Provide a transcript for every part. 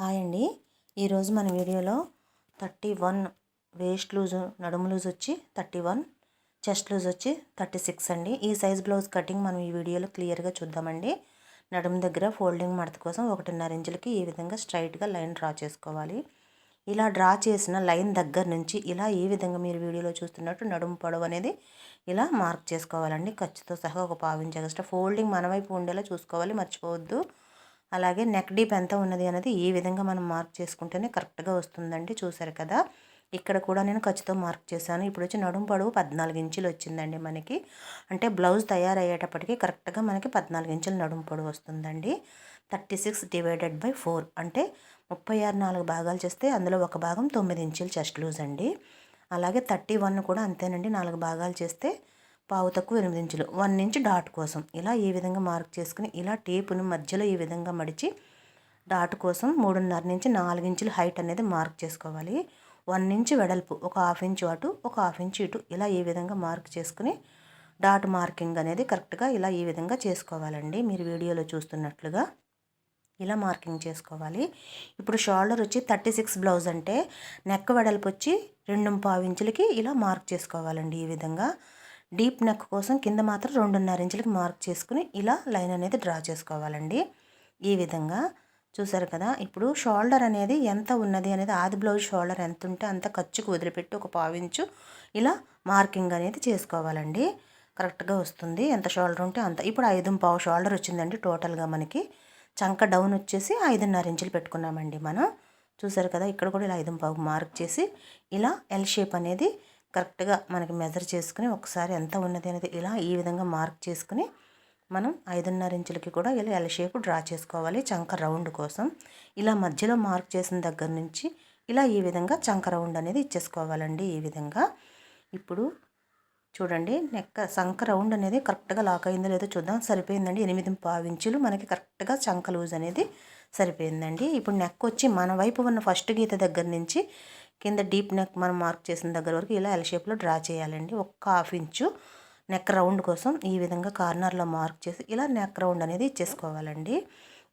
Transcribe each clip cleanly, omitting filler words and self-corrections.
Hi అండి. ఈరోజు మన వీడియోలో 31 వేస్ట్ లూజ్ నడుము లూజ్ వచ్చి 31, చెస్ట్ లూజ్ వచ్చి 36 అండి. ఈ సైజ్ బ్లౌజ్ కటింగ్ మనం ఈ వీడియోలో క్లియర్గా చూద్దామండి. నడుము దగ్గర ఫోల్డింగ్ మడత కోసం 1.5 ఇంచులకి ఈ విధంగా స్ట్రైట్గా లైన్ డ్రా చేసుకోవాలి. ఇలా డ్రా చేసిన లైన్ దగ్గర నుంచి ఇలా ఈ విధంగా మీరు వీడియోలో చూస్తున్నట్టు నడుము పొడవు అనేది ఇలా మార్క్ చేసుకోవాలండి. ఖర్చుతో సహా ఒక 1/2 ఇంచ్ ఎక్స్ట్రా ఫోల్డింగ్ మన వైపు ఉండేలా చూసుకోవాలి, మర్చిపోవద్దు. అలాగే నెక్ డీప్ ఎంత ఉన్నది అనేది ఈ విధంగా మనం మార్క్ చేసుకుంటేనే కరెక్ట్గా వస్తుందండి. చూసారు కదా, ఇక్కడ కూడా నేను ఖర్చుతో మార్క్ చేశాను. ఇప్పుడు వచ్చి నడుము పొడవు 14 ఇంచులు వచ్చిందండి మనకి. అంటే బ్లౌజ్ తయారయ్యేటప్పటికి కరెక్ట్గా మనకి 14 ఇంచుల నడుము పొడవు వస్తుందండి. 36 డివైడెడ్ బై 4 అంటే 36 4 భాగాలు చేస్తే అందులో ఒక భాగం 9 ఇంచులు చెస్ట్ లూజ్ అండి. అలాగే 31 కూడా అంతేనండి, 4 భాగాలు చేస్తే పావు తక్కువ 8 ఇంచులు, 1 ఇంచ్ డాట్ కోసం ఇలా ఈ విధంగా మార్క్ చేసుకుని ఇలా టేపును మధ్యలో ఈ విధంగా మడిచి డాట్ కోసం 3.5 నుంచి 4 ఇంచుల హైట్ అనేది మార్క్ చేసుకోవాలి. 1 ఇంచ్ వెడల్పు, ఒక 1/2 ఇంచ్ అటు, ఒక 1/2 ఇంచ్ ఇటు ఇలా ఈ విధంగా మార్క్ చేసుకుని డాట్ మార్కింగ్ అనేది కరెక్ట్గా ఇలా ఈ విధంగా చేసుకోవాలండి. మీరు వీడియోలో చూస్తున్నట్లుగా ఇలా మార్కింగ్ చేసుకోవాలి. ఇప్పుడు షోల్డర్ వచ్చి 36 బ్లౌజ్ అంటే నెక్ వెడల్పు వచ్చి 2.5 ఇంచులకి ఇలా మార్క్ చేసుకోవాలండి. ఈ విధంగా డీప్ నెక్ కోసం కింద మాత్రం 2.5 ఇంచులకి మార్క్ చేసుకుని ఇలా లైన్ అనేది డ్రా చేసుకోవాలండి. ఈ విధంగా చూసారు కదా. ఇప్పుడు షోల్డర్ అనేది ఎంత ఉన్నది అనేది ఆది బ్లౌజ్ షోల్డర్ ఎంత ఉంటే అంత ఖర్చుకు వదిలిపెట్టి ఒక 1/2 ఇంచు ఇలా మార్కింగ్ అనేది చేసుకోవాలండి. కరెక్ట్గా వస్తుంది, ఎంత షోల్డర్ ఉంటే అంత. ఇప్పుడు 5.5 షోల్డర్ వచ్చిందండి టోటల్గా మనకి. చంక డౌన్ వచ్చేసి 5.5 ఇంచులు పెట్టుకున్నామండి మనం. చూసారు కదా, ఇక్కడ కూడా ఇలా 5.5 మార్క్ చేసి ఇలా ఎల్ షేప్ అనేది కరెక్ట్గా మనకి మెజర్ చేసుకుని ఒకసారి ఎంత ఉన్నది అనేది ఇలా ఈ విధంగా మార్క్ చేసుకుని మనం 5.5 ఇంచులకి కూడా ఇలా ఎల్ షేప్ డ్రా చేసుకోవాలి చంక రౌండ్ కోసం. ఇలా మధ్యలో మార్క్ చేసిన దగ్గర నుంచి ఇలా ఈ విధంగా చంక రౌండ్ అనేది ఇచ్చేసుకోవాలండి. ఈ విధంగా ఇప్పుడు చూడండి, చంక రౌండ్ అనేది కరెక్ట్గా లాక్ అయిందో లేదో చూద్దాం. సరిపోయిందండి, 8.5 ఇంచులు మనకి కరెక్ట్గా చంక లూజ్ అనేది సరిపోయిందండి. ఇప్పుడు నెక్ వచ్చి మన వైపు ఉన్న ఫస్ట్ గీత దగ్గర నుంచి కింద డీప్ నెక్ మనం మార్క్ చేసిన దగ్గర వరకు ఇలా ఎల్ షేప్లో డ్రా చేయాలండి. ఒక 1/2 ఇంచు నెక్ రౌండ్ కోసం ఈ విధంగా కార్నర్లో మార్క్ చేసి ఇలా నెక్ రౌండ్ అనేది ఇచ్చేసుకోవాలండి.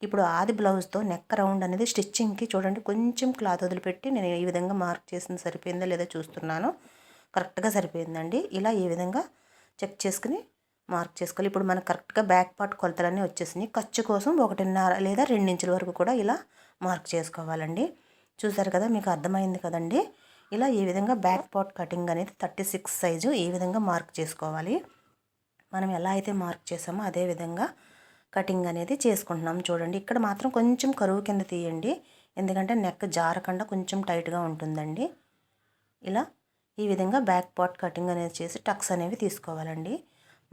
ఇప్పుడు ఆది బ్లౌజ్తో నెక్ రౌండ్ అనేది స్టిచ్చింగ్కి చూడండి కొంచెం క్లాత్ వదిలిపెట్టి నేను ఈ విధంగా మార్క్ చేసింది సరిపోయిందో లేదో చూస్తున్నాను. కరెక్ట్గా సరిపోయిందండి. ఇలా ఈ విధంగా చెక్ చేసుకుని మార్క్ చేసుకోవాలి. ఇప్పుడు మనకు కరెక్ట్గా బ్యాక్ పార్ట్ కొలతలన్నీ వచ్చేసినాయి. ఖర్చు కోసం 1.5 లేదా 2 ఇంచుల వరకు కూడా ఇలా మార్క్ చేసుకోవాలండి. చూసారు కదా, మీకు అర్థమైంది కదండి. ఇలా ఈ విధంగా బ్యాక్ పార్ట్ కటింగ్ అనేది 36 సైజు ఈ విధంగా మార్క్ చేసుకోవాలి. మనం ఎలా అయితే మార్క్ చేసామో అదే విధంగా కటింగ్ అనేది చేసుకుంటున్నాం. చూడండి, ఇక్కడ మాత్రం కొంచెం కరువు కింద తీయండి, ఎందుకంటే నెక్ జారకుండా కొంచెం టైట్గా ఉంటుందండి. ఇలా ఈ విధంగా బ్యాక్ పార్ట్ కటింగ్ అనేది చేసి టక్స్ అనేవి తీసుకోవాలండి.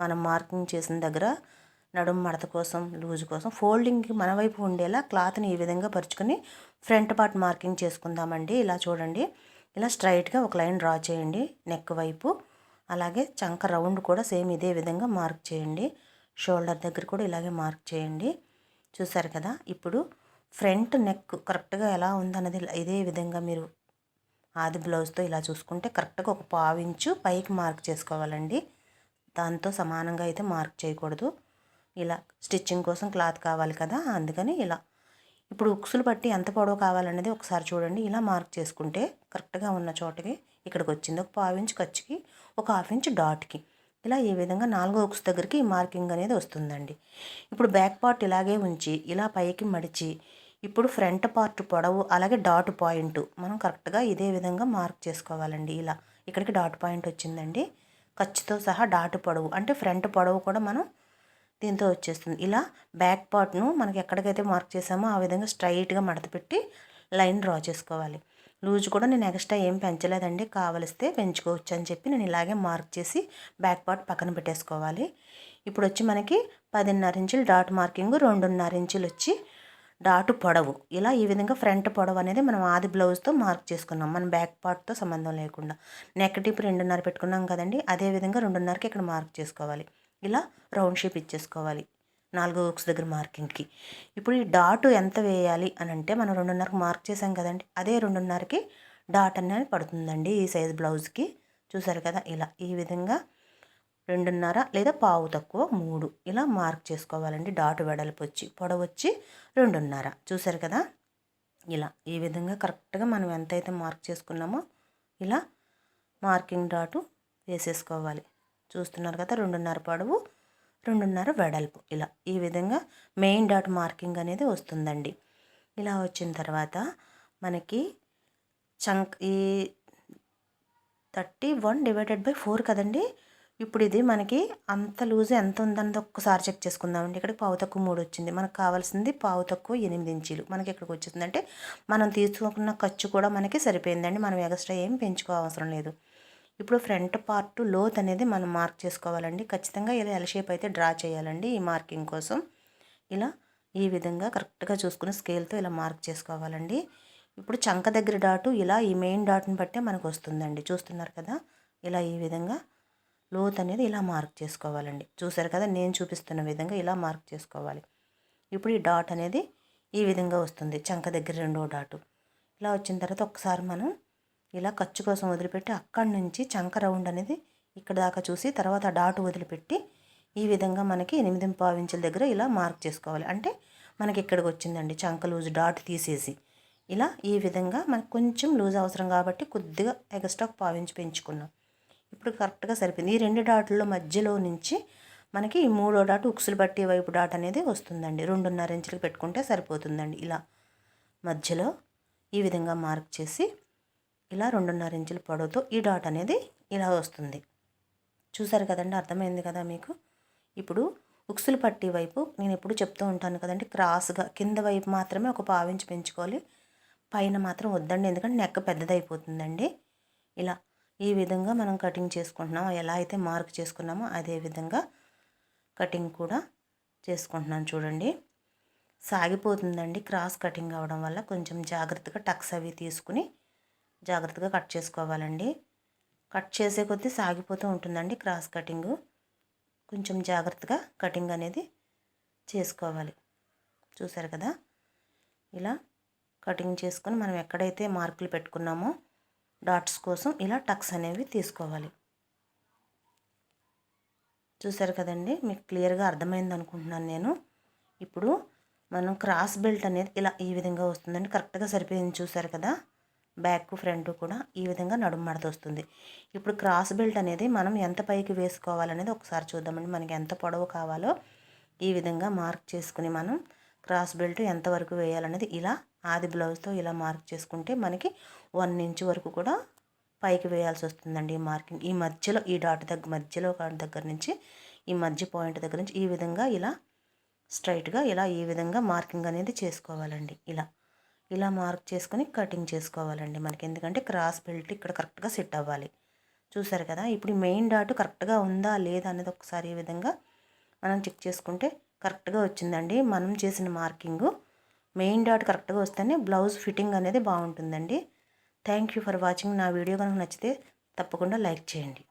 మనం మార్కింగ్ చేసిన దగ్గర నడుము మడత కోసం లూజ్ కోసం ఫోల్డింగ్కి మన వైపు ఉండేలా క్లాత్ని ఈ విధంగా పరుచుకొని ఫ్రంట్ పార్ట్ మార్కింగ్ చేసుకుందామండి. ఇలా చూడండి, ఇలా స్ట్రైట్గా ఒక లైన్ డ్రా చేయండి నెక్ వైపు. అలాగే చంక రౌండ్ కూడా సేమ్ ఇదే విధంగా మార్క్ చేయండి. షోల్డర్ దగ్గర కూడా ఇలాగే మార్క్ చేయండి. చూసారు కదా, ఇప్పుడు ఫ్రంట్ నెక్ కరెక్ట్గా ఎలా ఉందన్నది ఇదే విధంగా మీరు ఆది బ్లౌజ్తో ఇలా చూసుకుంటే కరెక్ట్గా ఒక 1/2 ఇంచు పైకి మార్క్ చేసుకోవాలండి. దాంతో సమానంగా అయితే మార్క్ చేయకూడదు. ఇలా స్టిచ్చింగ్ కోసం క్లాత్ కావాలి కదా, అందుకని ఇలా. ఇప్పుడు ఉక్సులు పట్టి ఎంత పొడవు కావాలనేది ఒకసారి చూడండి. ఇలా మార్క్ చేసుకుంటే కరెక్ట్గా ఉన్న చోటకి ఇక్కడికి వచ్చింది. ఒక 1/2 ఇంచు ఖర్చుకి, ఒక 1/2 ఇంచు డాట్కి ఇలా ఈ విధంగా 4వ ఉక్స్ దగ్గరికి ఈ మార్కింగ్ అనేది వస్తుందండి. ఇప్పుడు బ్యాక్ పార్ట్ ఇలాగే ఉంచి ఇలా పైకి మడిచి ఇప్పుడు ఫ్రంట్ పార్ట్ పొడవు అలాగే డాట్ పాయింట్ మనం కరెక్ట్గా ఇదే విధంగా మార్క్ చేసుకోవాలండి. ఇలా ఇక్కడికి డాట్ పాయింట్ వచ్చిందండి. ఖర్చుతో సహా డాట్ పొడవు అంటే ఫ్రంట్ పొడవు కూడా మనం దీంతో వచ్చేస్తుంది. ఇలా బ్యాక్ పార్ట్ను మనకి ఎక్కడికైతే మార్క్ చేసామో ఆ విధంగా స్ట్రైట్గా మడత పెట్టి లైన్ డ్రా చేసుకోవాలి. లూజ్ కూడా నేను ఎక్స్ట్రా ఏం పెంచలేదండి, కావలిస్తే పెంచుకోవచ్చు అని చెప్పి నేను ఇలాగే మార్క్ చేసి బ్యాక్ పార్ట్ పక్కన పెట్టేసుకోవాలి. ఇప్పుడు వచ్చి మనకి 10.5 ఇంచులు డాట్ మార్కింగ్, 2.5 ఇంచులు వచ్చి డాటు పొడవు. ఇలా ఈ విధంగా ఫ్రంట్ పొడవు అనేది మనం ఆది బ్లౌజ్తో మార్క్ చేసుకున్నాం, మన బ్యాక్ పార్ట్తో సంబంధం లేకుండా. నెక్ డీప్ 2.5 పెట్టుకున్నాం కదండి, అదేవిధంగా 2.5కి ఇక్కడ మార్క్ చేసుకోవాలి. ఇలా రౌండ్ షేప్ ఇచ్చేసుకోవాలి 4 హుక్స్ దగ్గర మార్కింగ్కి. ఇప్పుడు ఈ డాటు ఎంత వేయాలి అని అంటే మనం 2.5కి మార్క్ చేసాం కదండి, అదే 2.5కి డాట్ అనేది పడుతుందండి ఈ సైజ్ బ్లౌజ్కి. చూసారు కదా, ఇలా ఈ విధంగా 2.5 లేదా పావు తక్కువ 3 ఇలా మార్క్ చేసుకోవాలండి. డాట్ వెడల్పు వచ్చి పొడవు వచ్చి 2.5. చూసారు కదా, ఇలా ఈ విధంగా కరెక్ట్గా మనం ఎంతైతే మార్క్ చేసుకున్నామో ఇలా మార్కింగ్ డాటు వేసేసుకోవాలి. చూస్తున్నారు కదా, 2.5 పొడవు 2.5 వెడల్పు. ఇలా ఈ విధంగా మెయిన్ డాట్ మార్కింగ్ అనేది వస్తుందండి. ఇలా వచ్చిన తర్వాత మనకి ఈ 31/4 కదండి. ఇప్పుడు ఇది మనకి అంత లూజ్ ఎంత ఉందన్నది ఒక్కసారి చెక్ చేసుకుందామండి. ఇక్కడికి పావు తక్కువ 3 వచ్చింది. మనకు కావాల్సింది పావు తక్కువ 8 ఇంచీలు మనకి ఇక్కడికి వచ్చేసిందంటే మనం తీసుకున్న ఖర్చు కూడా మనకి సరిపోయిందండి. మనం ఎక్స్ట్రా ఏం అవసరం లేదు. ఇప్పుడు ఫ్రంట్ పార్ట్ లోత్ అనేది మనం మార్క్ చేసుకోవాలండి. ఖచ్చితంగా ఇలా ఎల్ షేప్ అయితే డ్రా చేయాలండి ఈ మార్కింగ్ కోసం. ఇలా ఈ విధంగా కరెక్ట్గా చూసుకుని స్కేల్తో ఇలా మార్క్ చేసుకోవాలండి. ఇప్పుడు చంక దగ్గర డాటు ఇలా ఈ మెయిన్ డాట్ని బట్టే మనకు వస్తుందండి. చూస్తున్నారు కదా, ఇలా ఈ విధంగా లోత్ అనేది ఇలా మార్క్ చేసుకోవాలండి. చూసారు కదా, నేను చూపిస్తున్న విధంగా ఇలా మార్క్ చేసుకోవాలి. ఇప్పుడు ఈ డాట్ అనేది ఈ విధంగా వస్తుంది, చంక దగ్గర 2వ డాటు. ఇలా వచ్చిన తర్వాత ఒకసారి మనం ఇలా ఖర్చు కోసం వదిలిపెట్టి అక్కడి నుంచి చంక రౌండ్ అనేది ఇక్కడ దాకా చూసి తర్వాత డాట్ వదిలిపెట్టి ఈ విధంగా మనకి 8.5 ఇంచుల దగ్గర ఇలా మార్క్ చేసుకోవాలి. అంటే మనకి ఇక్కడికి వచ్చిందండి చంక లూజ్ డాట్ తీసేసి. ఇలా ఈ విధంగా మనకు కొంచెం లూజ్ అవసరం కాబట్టి కొద్దిగా ఎక్స్ట్రా 1/4 ఇంచు పెంచుకున్నాం. ఇప్పుడు కరెక్ట్గా సరిపోయింది. ఈ 2 డాట్ల మధ్యలో నుంచి మనకి ఈ 3వ డాట్ ఉక్సులు పట్టి వైపు డాట్ అనేది వస్తుందండి. 2.5 ఇంచులకు పెట్టుకుంటే సరిపోతుందండి. ఇలా మధ్యలో ఈ విధంగా మార్క్ చేసి ఇలా 2.5 ఇంచుల పొడవుతో ఈ డాట్ అనేది ఇలా వస్తుంది. చూసారు కదండి, అర్థమైంది కదా మీకు. ఇప్పుడు ఉక్సులు పట్టి వైపు నేను ఎప్పుడు చెప్తూ ఉంటాను కదండి, క్రాస్గా కింద వైపు మాత్రమే ఒక 1/4 ఇంచు పెంచుకోవాలి, పైన మాత్రం వద్దండి, ఎందుకంటే నెక్ పెద్దదైపోతుందండి. ఇలా ఈ విధంగా మనం కటింగ్ చేసుకుంటున్నాము. ఎలా అయితే మార్క్ చేసుకున్నామో అదే విధంగా కటింగ్ కూడా చేసుకుంటున్నాను. చూడండి, సాగిపోతుందండి క్రాస్ కటింగ్ అవ్వడం వల్ల. కొంచెం జాగ్రత్తగా టక్స్ అవి తీసుకుని జాగ్రత్తగా కట్ చేసుకోవాలండి. కట్ చేసే కొద్దీ సాగిపోతూ ఉంటుందండి క్రాస్ కటింగు. కొంచెం జాగ్రత్తగా కటింగ్ అనేది చేసుకోవాలి. చూసారు కదా, ఇలా కటింగ్ చేసుకొని మనం ఎక్కడైతే మార్కులు పెట్టుకున్నామో డాట్స్ కోసం ఇలా టక్స్ అనేవి తీసుకోవాలి. చూసారు కదండి, మీకు క్లియర్గా అర్థమైంది అనుకుంటున్నాను నేను. ఇప్పుడు మనం క్రాస్ బెల్ట్ అనేది ఇలా ఈ విధంగా వస్తుందండి. కరెక్ట్గా సరిపోయింది. చూసారు కదా, బ్యాక్ ఫ్రంట్ కూడా ఈ విధంగా నడుము మడత వస్తుంది. ఇప్పుడు క్రాస్ బెల్ట్ అనేది మనం ఎంత పైకి వేసుకోవాలనేది ఒకసారి చూద్దామండి. మనకి ఎంత పొడవు కావాలో ఈ విధంగా మార్క్ చేసుకుని మనం క్రాస్ బెల్ట్ ఎంతవరకు వేయాలనేది ఇలా ఆది బ్లౌజ్తో ఇలా మార్క్ చేసుకుంటే మనకి 1 ఇంచ్ వరకు కూడా పైకి వేయాల్సి వస్తుందండి. ఈ మార్కింగ్ ఈ మధ్యలో ఈ డాట్ మధ్యలో దగ్గర నుంచి ఈ మధ్య పాయింట్ దగ్గర నుంచి ఈ విధంగా ఇలా స్ట్రైట్గా ఇలా ఈ విధంగా మార్కింగ్ అనేది చేసుకోవాలండి. ఇలా మార్క్ చేసుకొని కటింగ్ చేసుకోవాలండి మనకి, ఎందుకంటే క్రాస్ బెల్ట్ ఇక్కడ కరెక్ట్గా సెట్ అవ్వాలి. చూసారు కదా, ఇప్పుడు మెయిన్ డాట్ కరెక్ట్గా ఉందా లేదా అనేది ఒకసారి ఈ విధంగా మనం చెక్ చేసుకుంటే కరెక్ట్గా వచ్చిందండి. మనం చేసిన మార్కింగు మెయిన్ డాట్ కరెక్ట్గా వస్తేనే బ్లౌజ్ ఫిట్టింగ్ అనేది బాగుంటుందండి. Thank you for watching. నా వీడియో కనుక నచ్చితే తప్పకుండా లైక్ చేయండి.